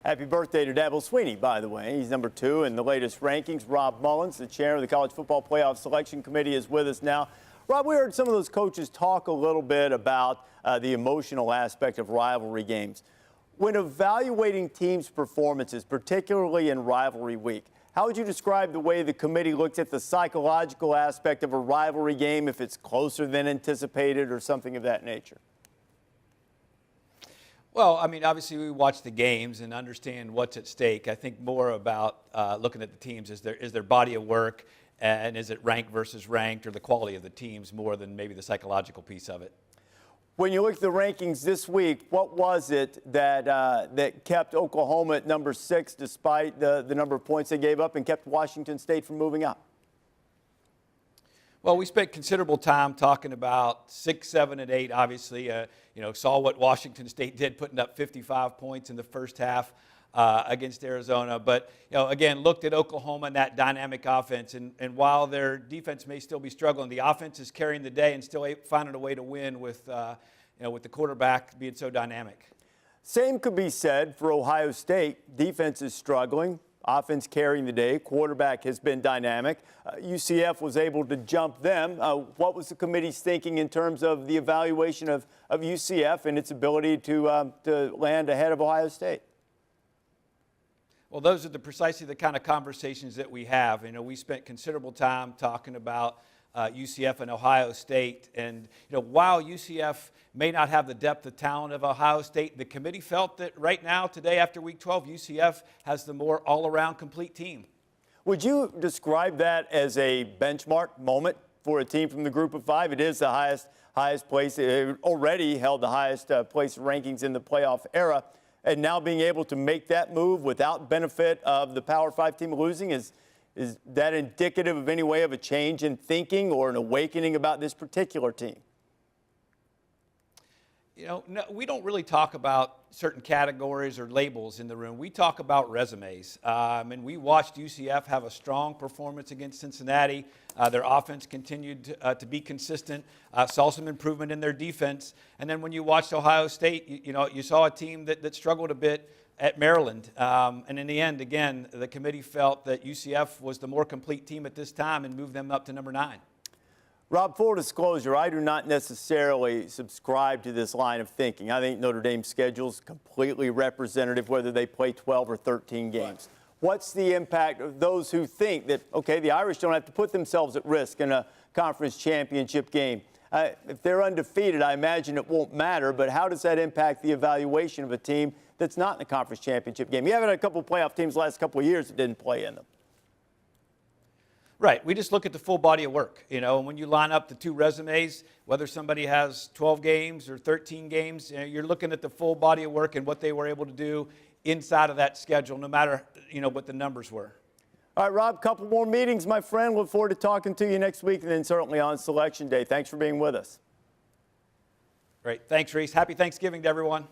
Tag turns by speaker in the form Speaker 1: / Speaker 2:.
Speaker 1: Happy birthday to Dabble Sweeney, by the way. He's number 2 in the latest rankings. Rob Mullens, the chair of the College Football Playoff Selection Committee, is with us now. Rob, we heard some of those coaches talk a little bit about the emotional aspect of rivalry games. When evaluating teams' performances, particularly in rivalry week, how would you describe the way the committee looks at the psychological aspect of a rivalry game, if it's closer than anticipated or something of that nature?
Speaker 2: Well, I mean, obviously we watch the games and understand what's at stake. I think more about looking at the teams, is their body of work, and is it ranked versus ranked, or the quality of the teams more than maybe the psychological piece of it.
Speaker 1: When you look at the rankings this week, what was it that kept Oklahoma at number 6 despite the number of points they gave up, and kept Washington State from moving up?
Speaker 2: Well, we spent considerable time talking about 6, 7, and 8. Obviously, saw what Washington State did, putting up 55 points in the first half against Arizona. But again, looked at Oklahoma and that dynamic offense. And while their defense may still be struggling, the offense is carrying the day and still finding a way to win with the quarterback being so dynamic.
Speaker 1: Same could be said for Ohio State. Defense is struggling. Offense carrying the day. Quarterback has been dynamic. UCF was able to jump them. What was the committee's thinking in terms of the evaluation of UCF and its ability to land ahead of Ohio State?
Speaker 2: Well, those are precisely the kind of conversations that we have. We spent considerable time talking about UCF and Ohio State. And while UCF may not have the depth of talent of Ohio State, the committee felt that right now, today, after Week 12, UCF has the more all-around complete team.
Speaker 1: Would you describe that as a benchmark moment for a team from the Group of 5? It is the highest place. It already held the highest place rankings in the playoff era. And now being able to make that move without benefit of the Power 5 team losing, is that indicative of any way of a change in thinking or an awakening about this particular team?
Speaker 2: No, we don't really talk about certain categories or labels in the room. We talk about resumes. And we watched UCF have a strong performance against Cincinnati. Their offense continued to be consistent. Saw some improvement in their defense. And then when you watched Ohio State, you saw a team that struggled a bit at Maryland. And in the end, again, the committee felt that UCF was the more complete team at this time and moved them up to number 9.
Speaker 1: Rob, full disclosure, I do not necessarily subscribe to this line of thinking. I think Notre Dame's schedule is completely representative whether they play 12 or 13 games. Right. What's the impact of those who think that, okay, the Irish don't have to put themselves at risk in a conference championship game? If they're undefeated, I imagine it won't matter, but how does that impact the evaluation of a team that's not in the conference championship game? You haven't had a couple of playoff teams the last couple of years that didn't play in them.
Speaker 2: Right. We just look at the full body of work, and when you line up the two resumes, whether somebody has 12 games or 13 games, you're looking at the full body of work and what they were able to do inside of that schedule, no matter, what the numbers were.
Speaker 1: All right, Rob, a couple more meetings, my friend. Look forward to talking to you next week, and then certainly on Selection Day. Thanks for being with us.
Speaker 2: Great. Thanks, Rece. Happy Thanksgiving to everyone.